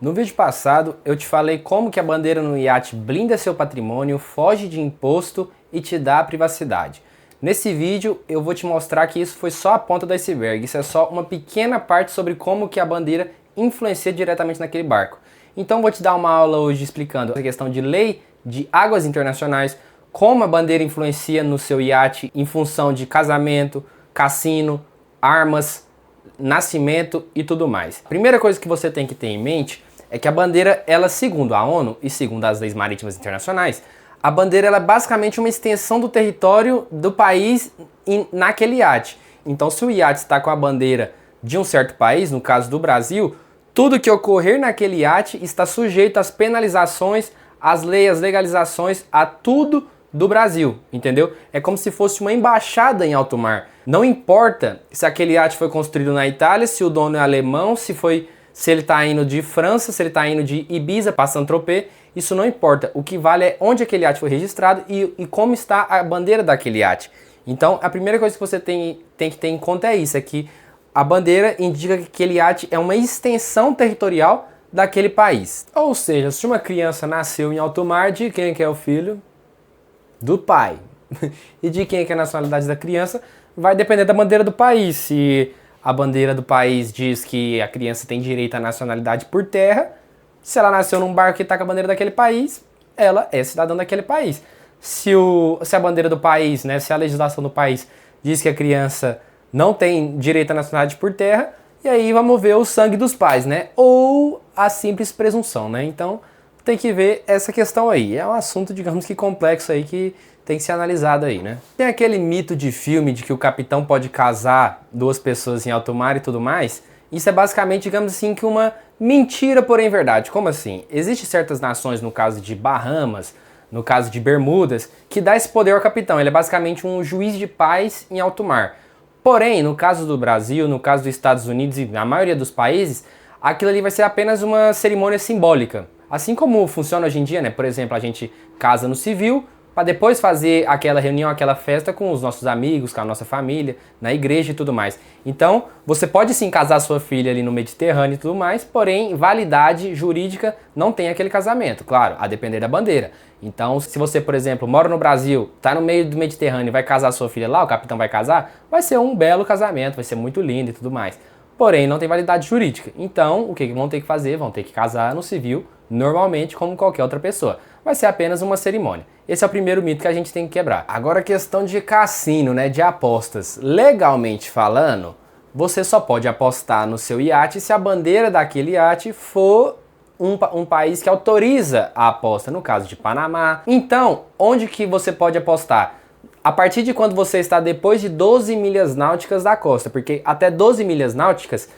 No vídeo passado, eu te falei como que a bandeira no iate blinda seu patrimônio, foge de imposto e te dá privacidade. Nesse vídeo, eu vou te mostrar que isso foi só a ponta do iceberg. Isso é só uma pequena parte sobre como que a bandeira influencia diretamente naquele barco. Então, vou te dar uma aula hoje explicando a questão de lei de águas internacionais, como a bandeira influencia no seu iate em função de casamento, cassino, armas, nascimento e tudo mais. A primeira coisa que você tem que ter em mente é que a bandeira, ela, segundo a ONU e segundo as leis marítimas internacionais, a bandeira ela é basicamente uma extensão do território do país naquele iate. Então, se o iate está com a bandeira de um certo país, no caso do Brasil, tudo que ocorrer naquele iate está sujeito às penalizações, às leis, às legalizações, a tudo do Brasil, entendeu? É como se fosse uma embaixada em alto mar. Não importa se aquele iate foi construído na Itália, se o dono é alemão, se ele está indo de França, se ele está indo de Ibiza para Saint-Tropez, isso não importa. O que vale é onde aquele iate foi registrado e como está a bandeira daquele iate. Então, a primeira coisa que você tem que ter em conta é isso, é que a bandeira indica que aquele iate é uma extensão territorial daquele país. Ou seja, se uma criança nasceu em alto mar, de quem que é o filho? Do pai. E de quem é a nacionalidade da criança vai depender da bandeira do país. Se a bandeira do país diz que a criança tem direito à nacionalidade por terra, se ela nasceu num barco que está com a bandeira daquele país, ela é cidadã daquele país. Se a bandeira do país, né, se a legislação do país diz que a criança não tem direito à nacionalidade por terra, e aí vamos ver o sangue dos pais, né? Ou a simples presunção, né? Então, tem que ver essa questão aí. É um assunto, digamos que complexo aí, que tem que ser analisado aí, né? Tem aquele mito de filme de que o capitão pode casar duas pessoas em alto mar e tudo mais. Isso é basicamente, digamos assim, que uma mentira, porém verdade. Como assim? Existem certas nações, no caso de Bahamas, no caso de Bermudas, que dá esse poder ao capitão. Ele é basicamente um juiz de paz em alto mar. Porém, no caso do Brasil, no caso dos Estados Unidos e na maioria dos países, aquilo ali vai ser apenas uma cerimônia simbólica. Assim como funciona hoje em dia, né? Por exemplo, a gente casa no civil para depois fazer aquela reunião, aquela festa com os nossos amigos, com a nossa família, na igreja e tudo mais. Então, você pode sim casar sua filha ali no Mediterrâneo e tudo mais, porém, validade jurídica não tem aquele casamento, claro, a depender da bandeira. Então, se você, por exemplo, mora no Brasil, tá no meio do Mediterrâneo e vai casar sua filha lá, o capitão vai casar, vai ser um belo casamento, vai ser muito lindo e tudo mais. Porém, não tem validade jurídica. Então, o que vão ter que fazer? Vão ter que casar no civil, normalmente, como qualquer outra pessoa. Vai ser apenas uma cerimônia. Esse é o primeiro mito que a gente tem que quebrar. Agora, a questão de cassino, né, de apostas. Legalmente falando, você só pode apostar no seu iate se a bandeira daquele iate for um país que autoriza a aposta, no caso de Panamá. Então, onde que você pode apostar? A partir de quando você está depois de 12 milhas náuticas da costa, porque até 12 milhas náuticas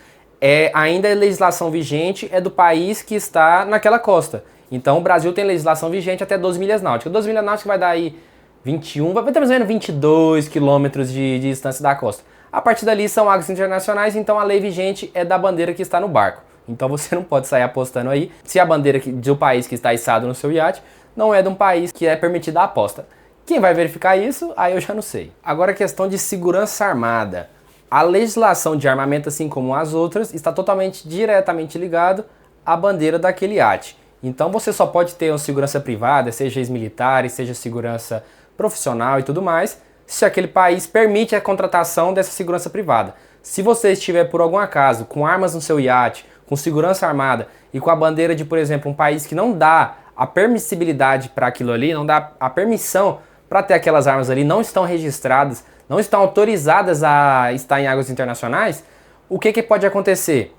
ainda é legislação vigente, é do país que está naquela costa. Então o Brasil tem legislação vigente até 12 milhas náuticas. 12 milhas náuticas vai dar aí 21, vai ter mais ou menos 22 quilômetros de distância da costa. A partir dali são águas internacionais, então a lei vigente é da bandeira que está no barco. Então você não pode sair apostando aí se a bandeira do país que está içado no seu iate não é de um país que é permitida a aposta. Quem vai verificar isso? Aí eu já não sei. Agora a questão de segurança armada. A legislação de armamento, assim como as outras, está totalmente diretamente ligado à bandeira daquele iate. Então você só pode ter uma segurança privada, seja ex-militar, seja segurança profissional e tudo mais, se aquele país permite a contratação dessa segurança privada. Se você estiver por algum acaso com armas no seu iate, com segurança armada e com a bandeira de, por exemplo, um país que não dá a permissibilidade para aquilo ali, não dá a permissão para ter aquelas armas ali, não estão registradas, não estão autorizadas a estar em águas internacionais, o que pode acontecer?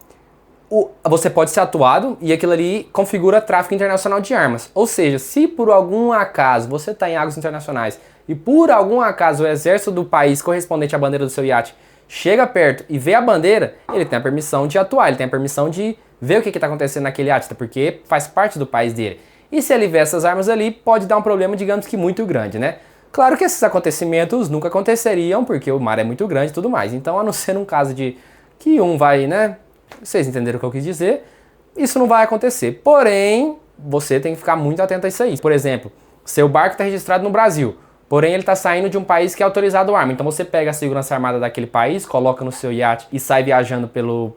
Você pode ser atuado e aquilo ali configura tráfico internacional de armas. Ou seja, se por algum acaso você está em águas internacionais e por algum acaso o exército do país correspondente à bandeira do seu iate chega perto e vê a bandeira, ele tem a permissão de atuar, ele tem a permissão de ver o que está acontecendo naquele iate, porque faz parte do país dele. E se ele vê essas armas ali, pode dar um problema, digamos que muito grande, né? Claro que esses acontecimentos nunca aconteceriam, porque o mar é muito grande e tudo mais. Então, a não ser num caso de que um vai, né? Vocês entenderam o que eu quis dizer? Isso não vai acontecer. Porém, você tem que ficar muito atento a isso aí. Por exemplo, seu barco está registrado no Brasil, porém ele está saindo de um país que é autorizado a arma. Então você pega a segurança armada daquele país, coloca no seu iate e sai viajando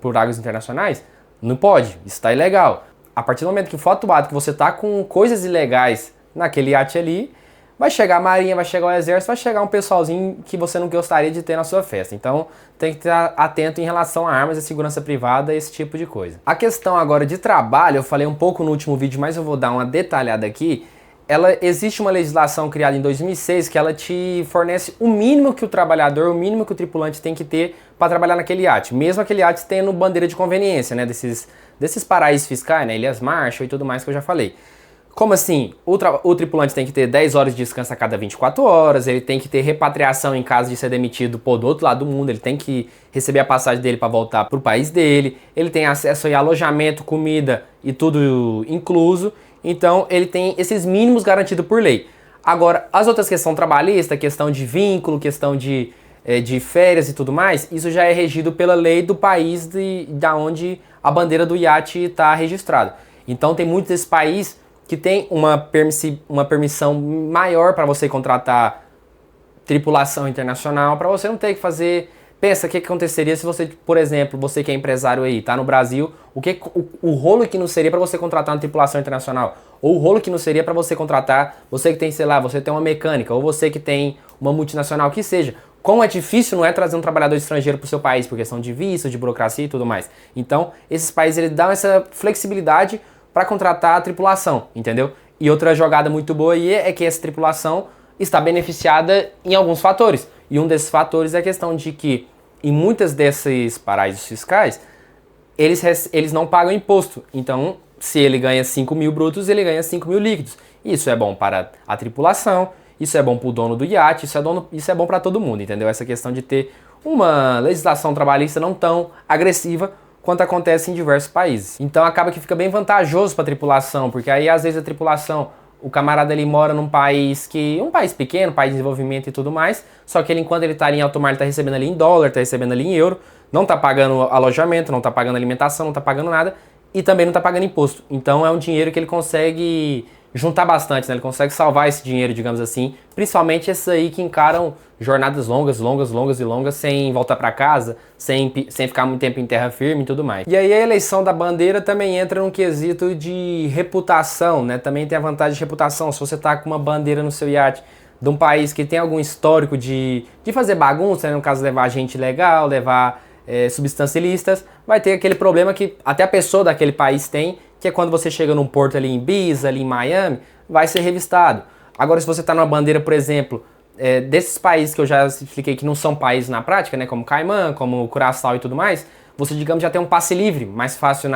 por águas internacionais? Não pode, isso está ilegal. A partir do momento que for atuado que você tá com coisas ilegais naquele iate ali, vai chegar a marinha, vai chegar o exército, vai chegar um pessoalzinho que você não gostaria de ter na sua festa. Então tem que estar atento em relação a armas e segurança privada, esse tipo de coisa. A questão agora de trabalho, eu falei um pouco no último vídeo, mas eu vou dar uma detalhada aqui. Existe uma legislação criada em 2006 que ela te fornece o mínimo que o trabalhador, o mínimo que o tripulante tem que ter para trabalhar naquele iate. Mesmo aquele iate tendo bandeira de conveniência, né? Desses paraísos fiscais, né? Ilhas Marshall e tudo mais que eu já falei. Como assim? O tripulante tem que ter 10 horas de descanso a cada 24 horas, ele tem que ter repatriação em caso de ser demitido do outro lado do mundo, ele tem que receber a passagem dele para voltar para o país dele, ele tem acesso a alojamento, comida e tudo incluso. Então, ele tem esses mínimos garantidos por lei. Agora, as outras questões trabalhistas, questão de vínculo, questão de férias e tudo mais, isso já é regido pela lei do país da onde a bandeira do iate está registrada. Então, tem muitos desses países que tem uma permissão maior para você contratar tripulação internacional, para você não ter que fazer... Pensa, o que aconteceria se você, por exemplo, você que é empresário aí, tá no Brasil, o rolo que não seria para você contratar uma tripulação internacional? Ou o rolo que não seria para você contratar, você que tem, sei lá, você tem uma mecânica, ou você que tem uma multinacional, que seja. Como é difícil, não é trazer um trabalhador estrangeiro para o seu país, por questão de visto, de burocracia e tudo mais. Então, esses países, eles dão essa flexibilidade para contratar a tripulação, entendeu? E outra jogada muito boa aí é que essa tripulação está beneficiada em alguns fatores. E um desses fatores é a questão de que em muitos desses paraísos fiscais, eles não pagam imposto. Então, se ele ganha 5 mil brutos, ele ganha 5 mil líquidos. Isso é bom para a tripulação, isso é bom para o dono do iate, isso é bom para todo mundo, entendeu? Essa questão de ter uma legislação trabalhista não tão agressiva quanto acontece em diversos países. Então acaba que fica bem vantajoso para a tripulação, porque aí às vezes a tripulação, o camarada ali mora num país pequeno, país de desenvolvimento e tudo mais, só que ele, enquanto ele tá ali em alto mar, ele tá recebendo ali em dólar, tá recebendo ali em euro, não tá pagando alojamento, não tá pagando alimentação, não tá pagando nada e também não tá pagando imposto. Então é um dinheiro que ele consegue juntar bastante, né? Ele consegue salvar esse dinheiro, digamos assim, principalmente esses aí que encaram jornadas longas sem voltar para casa, sem ficar muito tempo em terra firme e tudo mais. E aí a eleição da bandeira também entra num quesito de reputação, né? Também tem a vantagem de reputação. Se você tá com uma bandeira no seu iate de um país que tem algum histórico de fazer bagunça, né? No caso, levar gente ilegal, levar substâncias ilícitas, vai ter aquele problema que até a pessoa daquele país tem, que é quando você chega num porto ali em Ibiza, ali em Miami, vai ser revistado. Agora, se você está numa bandeira, por exemplo, desses países que eu já expliquei que não são países na prática, né, como Caimã, como Curaçao e tudo mais, você, digamos, já tem um passe livre, mais fácil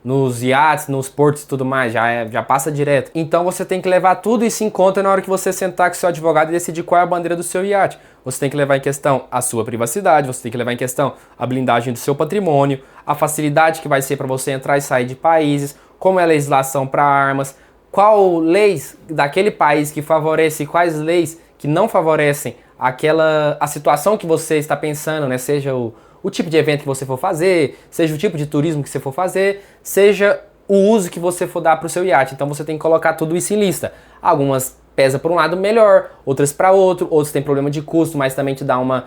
nos iates, nos portos e tudo mais, já passa direto. Então você tem que levar tudo isso em conta na hora que você sentar com seu advogado e decidir qual é a bandeira do seu iate. Você tem que levar em questão a sua privacidade, você tem que levar em questão a blindagem do seu patrimônio, a facilidade que vai ser para você entrar e sair de países, como é a legislação para armas, qual leis daquele país que favorece e quais leis que não favorecem a situação que você está pensando, né? Seja o tipo de evento que você for fazer, seja o tipo de turismo que você for fazer, seja o uso que você for dar para o seu iate. Então você tem que colocar tudo isso em lista. Algumas pesa por um lado melhor, outras para outro, outros têm problema de custo, mas também te dá uma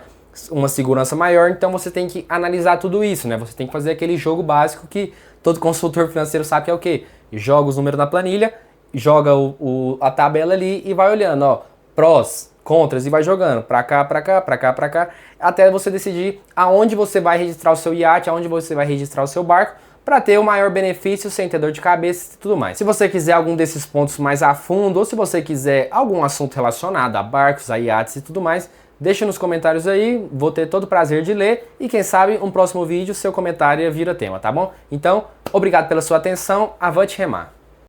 segurança maior. Então você tem que analisar tudo isso, né? Você tem que fazer aquele jogo básico que todo consultor financeiro sabe que é o quê? Joga os números na planilha, joga a tabela ali e vai olhando, ó, prós, contras, e vai jogando pra cá, pra cá, pra cá, pra cá, até você decidir aonde você vai registrar o seu iate, aonde você vai registrar o seu barco, para ter o maior benefício, sem ter dor de cabeça e tudo mais. Se você quiser algum desses pontos mais a fundo, ou se você quiser algum assunto relacionado a barcos, a iates e tudo mais, deixa nos comentários aí, vou ter todo o prazer de ler, e quem sabe um próximo vídeo seu comentário vira tema, tá bom? Então, obrigado pela sua atenção, avante remar!